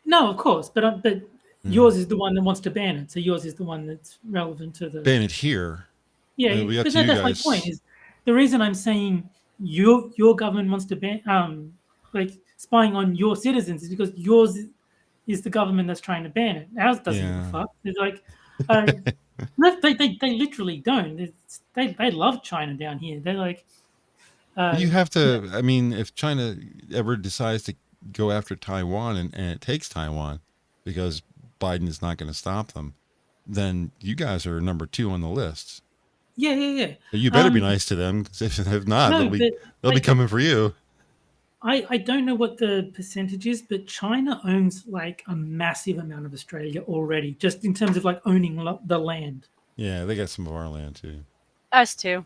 B: No, of course, but yours is the one that wants to ban it, so yours is the one that's relevant to the
A: ban it here.
B: Yeah, but that's my point. Is the reason I'm saying your government wants to ban like spying on your citizens is because yours is the government that's trying to ban it. Ours doesn't give a fuck. It's like they literally don't. They love China down here. They're like
A: you have to. I mean, if China ever decides to go after Taiwan and it takes Taiwan because Biden is not going to stop them, then you guys are number 2 on the list.
B: Yeah.
A: You better be nice to them, because if not, they'll be coming for you.
B: I don't know what the percentage is, but China owns like a massive amount of Australia already, just in terms of like owning the land.
A: Yeah, they got some of our land too.
C: Us too.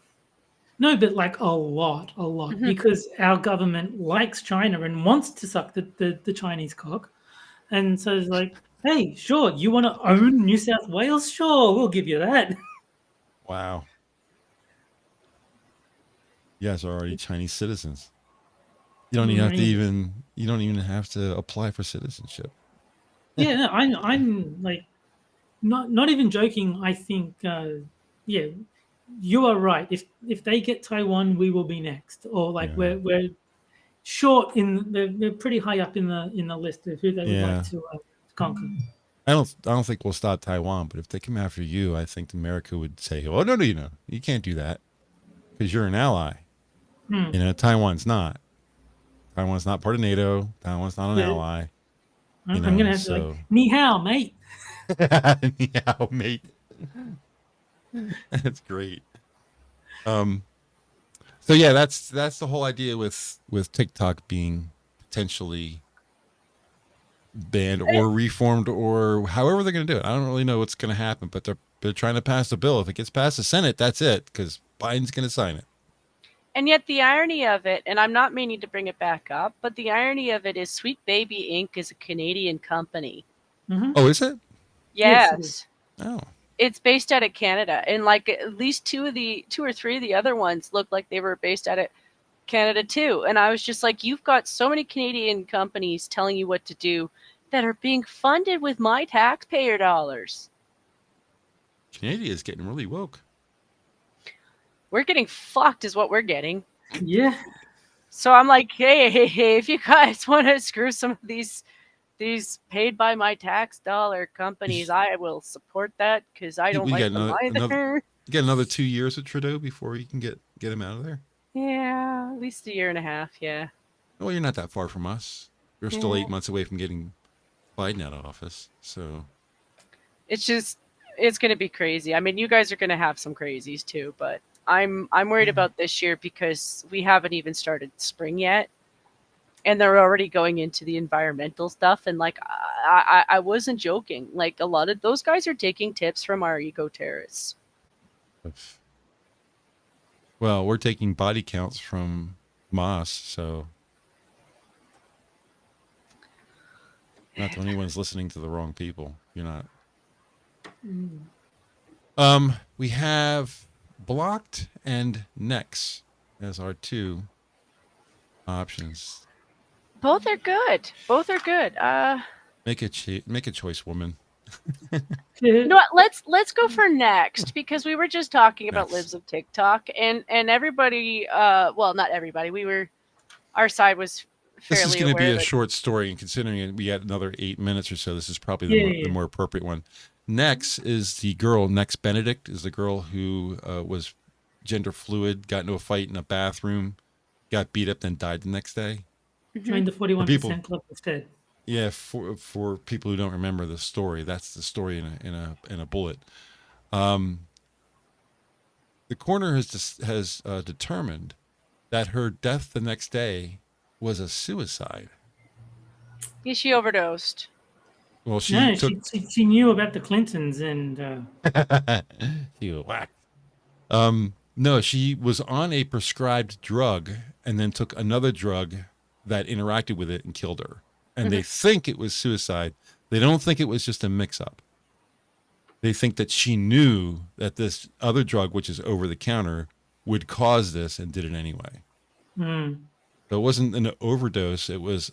B: No, but like a lot, because our government likes China and wants to suck the Chinese cock. And so it's like, hey, sure, you want to own New South Wales? Sure, we'll give you that.
A: Wow. You guys are already Chinese citizens. You don't even have to apply for citizenship.
B: Yeah, no, I'm like not even joking. I think you are right. If they get Taiwan, we will be next. Or like we're short they're pretty high up in the list of who they would like to conquer.
A: I don't think we'll stop Taiwan, but if they come after you, I think America would say, "Oh no, you can't do that because you're an ally." Taiwan's not. Taiwan's not part of NATO. Taiwan's not an ally.
B: I'm gonna have to like, ni hao, mate.
A: Ni hao, mate. That's great. So yeah, that's the whole idea with TikTok being potentially banned or reformed or however they're going to do it. I don't really know what's going to happen, but they're trying to pass a bill. If it gets past the Senate, that's it, because Biden's going to sign it.
C: And yet the irony of it, and I'm not meaning to bring it back up, but the irony of it is Sweet Baby Inc. is a Canadian company.
B: Mm-hmm.
A: Oh, is it?
C: Yes.
A: Oh.
C: It's based out of Canada, and like at least 2 or 3 of the other ones looked like they were based out of Canada too. And I was just like, you've got so many Canadian companies telling you what to do that are being funded with my taxpayer dollars.
A: Canada is getting really woke.
C: We're getting fucked is what we're getting.
B: Yeah.
C: So I'm like, hey, if you guys want to screw some of these paid by my tax dollar companies, I will support that, because I don't like them either.
A: You get another 2 years with Trudeau before you can get him out of there?
C: Yeah, at least 1.5 years, yeah.
A: Well, you're not that far from us. We're still 8 months away from getting Biden out of office. So
C: it's going to be crazy. I mean, you guys are going to have some crazies too, but I'm worried about this year because we haven't even started spring yet. and they're already going into the environmental stuff. And like, I wasn't joking. Like, a lot of those guys are taking tips from our eco terrorists.
A: Well, we're taking body counts from Moss, so not that anyone's listening to the wrong people. You're not. We have blocked and Nex as our two options.
C: Both are good. Both are good.
A: Make a choice, woman.
C: You know what? Let's go for next, because we were just talking about libs of TikTok, and everybody, well, not everybody. Our side was fairly.
A: This is going to be a short story, and considering we had another 8 minutes or so, this is probably the more appropriate one. Nex is the girl. Nex Benedict is the girl who was gender fluid, got into a fight in a bathroom, got beat up, then died the next day.
B: Joined the 41% club instead.
A: Yeah, for people who don't remember the story, that's the story in a bullet. The coroner has determined that her death the next day was a suicide.
C: Yeah, she overdosed.
A: Well, she
B: knew about the Clintons and
A: you whacked. No, she was on a prescribed drug and then took another drug that interacted with it and killed her. And they think it was suicide. They don't think it was just a mix-up. They think that she knew that this other drug, which is over the counter, would cause this and did it anyway. So it wasn't an overdose. It was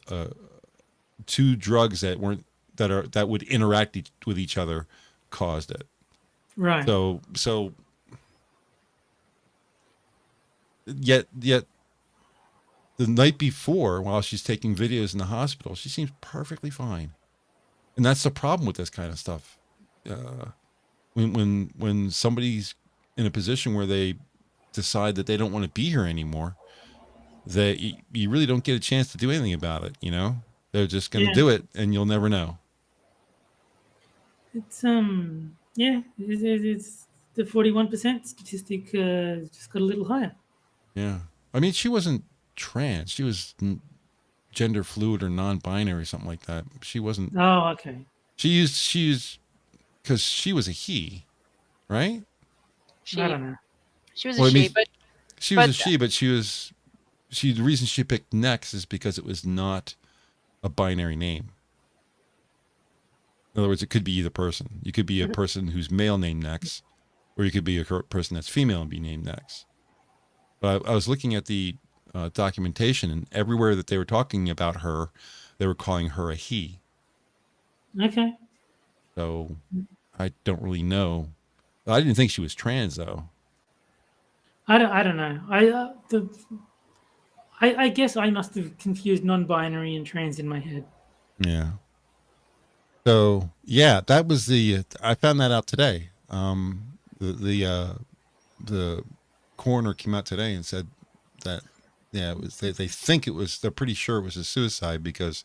A: two drugs that would interact with each other caused it.
B: Right.
A: So yet the night before, while she's taking videos in the hospital, she seems perfectly fine. And that's the problem with this kind of stuff. When somebody's in a position where they decide that they don't want to be here anymore, that you really don't get a chance to do anything about it. You know, they're just going to do it, and you'll never know.
B: It's it's the 41% statistic just got a little higher.
A: Yeah, I mean, she wasn't trans. She was gender fluid or non-binary or something like that. She wasn't.
B: Oh, okay.
A: She used because she was a he, right?
B: I don't know.
C: She was a she, but
A: she was a she, but she was. The reason she picked Nex is because it was not a binary name. In other words, it could be either person. You could be a person who's male named Nex, or you could be a person that's female and be named Nex. But I was looking at the documentation, and everywhere that they were talking about her, they were calling her a he.
B: Okay.
A: So I don't really know. I didn't think she was trans, though.
B: I don't know. I guess I must have confused non-binary and trans in my head.
A: Yeah. So yeah, that was I found that out today. The coroner came out today and said that it was they think it was, they're pretty sure it was a suicide because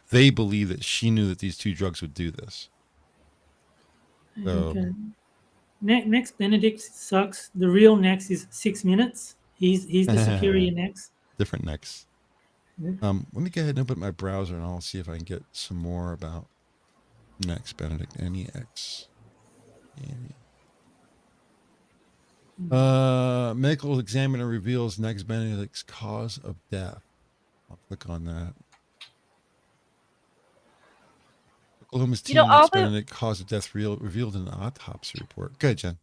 A: they believe that she knew that these two drugs would do this. So
B: Nex Benedict sucks. The real Nex is 6 minutes. He's the superior Nex.
A: Different Nex. Let me go ahead and open my browser and I'll see if I can get some more about Nex Benedict. NEX. Medical examiner reveals Nex Benedict's cause of death. I'll click on that. Oklahoma's team Nex Benedict cause of death revealed in an autopsy report. Go ahead, Jen.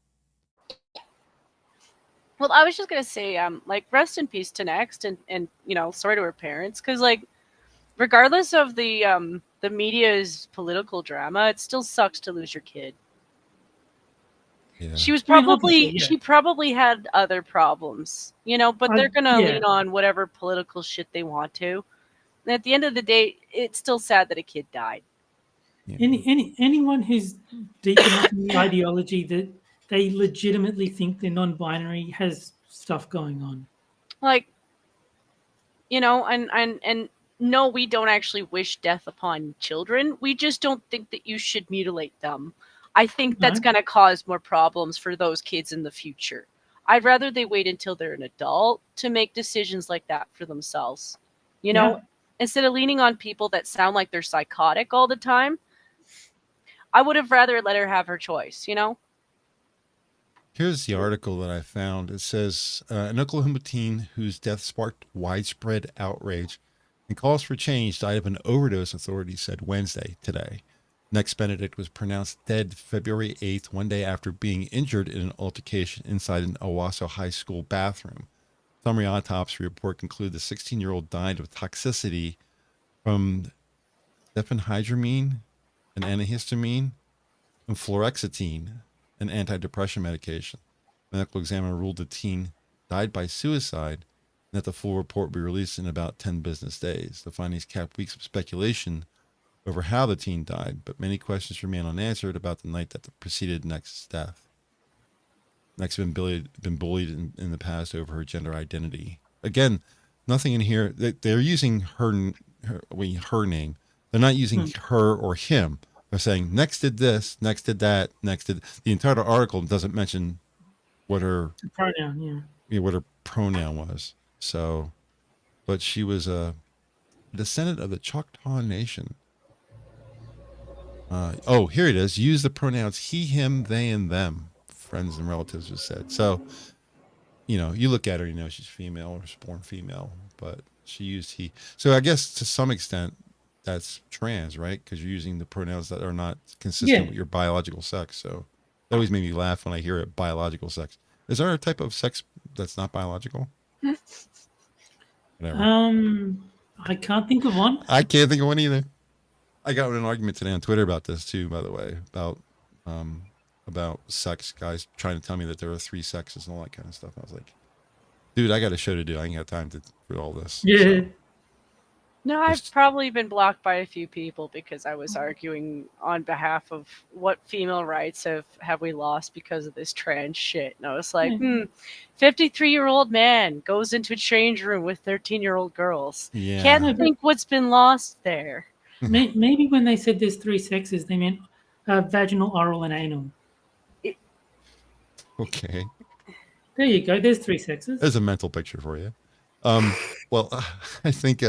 C: Well, I was just gonna say, like, rest in peace to Next, and sorry to her parents, because like, regardless of the media's political drama, it still sucks to lose your kid. Yeah. She was probably she probably had other problems, but they're gonna lean on whatever political shit they want to. And at the end of the day, it's still sad that a kid died.
B: Yeah. Anyone who's deep enough in the ideology that they legitimately think they're non-binary has stuff going on.
C: Like, and no, we don't actually wish death upon children. We just don't think that you should mutilate them. I think that's going to cause more problems for those kids in the future. I'd rather they wait until they're an adult to make decisions like that for themselves. instead of leaning on people that sound like they're psychotic all the time, I would have rather let her have her choice, you know?
A: Here's the article that I found. It says an Oklahoma teen whose death sparked widespread outrage and calls for change died of an overdose, authorities said Wednesday, today. Next Benedict was pronounced dead February 8th, one day after being injured in an altercation inside an Owasso High School bathroom. Summary autopsy report concluded the 16-year-old died of toxicity from diphenhydramine, an antihistamine, and fluoxetine, an antidepressant medication. Medical examiner ruled the teen died by suicide and that the full report will be released in about 10 business days. The findings capped weeks of speculation over how the teen died, but many questions remain unanswered about the night that preceded Nex's death. Nex has been bullied in the past over her gender identity. Again, nothing in here. They're using her name. They're not using her or him. They're saying Nex did this, Nex did that, Nex did. The entire article doesn't mention what her
B: pronoun,
A: what her pronoun was. So, but she was a descendant of the Choctaw Nation. Oh, here it is. Use the pronouns he, him, they, and them. Friends and relatives have said. So, you know, you look at her, you know she's female or born female, but she used he. So I guess to some extent that's trans, right? Because you're using the pronouns that are not consistent with your biological sex. So that always made me laugh when I hear it, biological sex. Is there a type of sex that's not biological? Whatever.
B: I can't think of one.
A: I can't think of one either. I got in an argument today on Twitter about this too, by the way, about sex, guys trying to tell me that there are 3 sexes and all that kind of stuff. I was like, dude, I got a show to do. I ain't got time to do all this.
B: Yeah.
A: So,
C: No, I've probably been blocked by a few people because I was arguing on behalf of what female rights have we lost because of this trans shit. And I was like, 53-year-old man goes into a change room with 13-year-old girls.
A: Yeah.
C: Can't think what's been lost there.
B: Maybe when they said there's 3 sexes, they meant vaginal, oral, and anal.
A: Okay.
B: There you go. There's 3 sexes.
A: There's a mental picture for you. Well, I think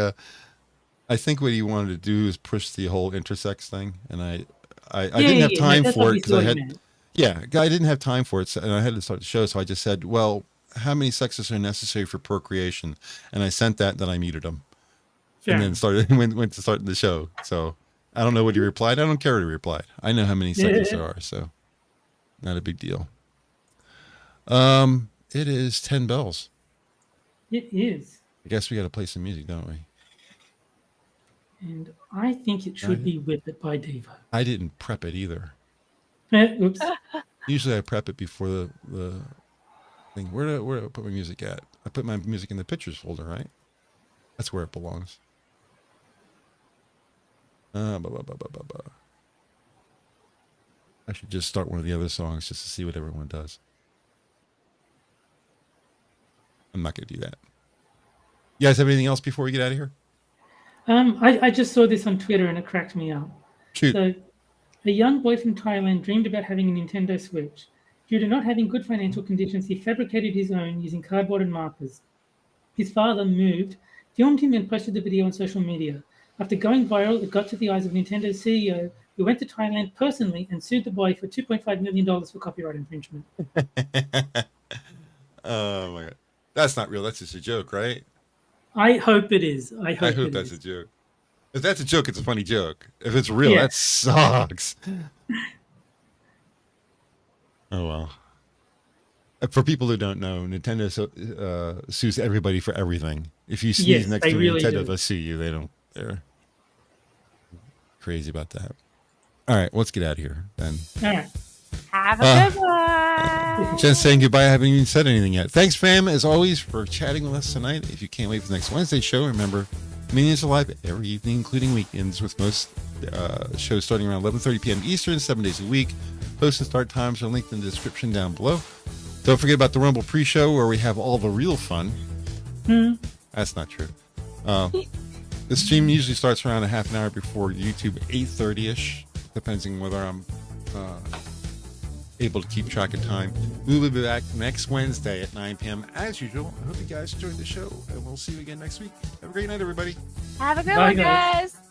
A: what he wanted to do is push the whole intersex thing, and I didn't have time for it because I didn't have time for it, and I had to start the show. So I just said, well, how many sexes are necessary for procreation? And I sent that, and then I muted him, and then went to start the show. So I don't know what he replied. I don't care what he replied. I know how many sexes there are, so not a big deal. It is 10 bells.
B: It is.
A: I guess we got to play some music, don't we?
B: And I think it should be Whip It by Devo.
A: I didn't prep it either.
B: Oops.
A: Usually I prep it before the thing. Where do I put my music at? I put my music in the pictures folder, right? That's where it belongs. I should just start one of the other songs just to see what everyone does. I'm not going to do that. You guys have anything else before we get out of here?
B: I just saw this on Twitter and it cracked me up.
A: Shoot.
B: So, a young boy from Thailand dreamed about having a Nintendo Switch. Due to not having good financial conditions, he fabricated his own using cardboard and markers. His father, moved, filmed him and posted the video on social media. After going viral, it got to the eyes of Nintendo's CEO, who went to Thailand personally and sued the boy for $2.5 million for copyright infringement.
A: Oh my God. That's not real. That's just a joke, right?
B: I hope it is. I hope
A: that's a joke. If that's a joke, it's a funny joke. If it's real, that sucks. Oh, well. For people who don't know, Nintendo sues everybody for everything. If you sneeze next to Nintendo, they'll sue you. They're crazy about that. All right, let's get out of here then.
B: All right.
C: Have a good one.
A: Jen's saying goodbye. I haven't even said anything yet. Thanks, fam, as always, for chatting with us tonight. If you can't wait for the next Wednesday show, remember, Minions are live every evening, including weekends, with most shows starting around 11:30 p.m. Eastern, 7 days a week. Post and start times are linked in the description down below. Don't forget about the Rumble pre-show, where we have all the real fun. That's not true. The stream usually starts around a half an hour before YouTube, 8:30ish, depending whether I'm able to keep track of time. We will be back next Wednesday at 9 p.m. as usual. I hope you guys enjoyed the show, and we'll see you again next week. Have a great night, everybody.
C: Have a good
B: Bye,
C: one,
B: guys.
C: guys.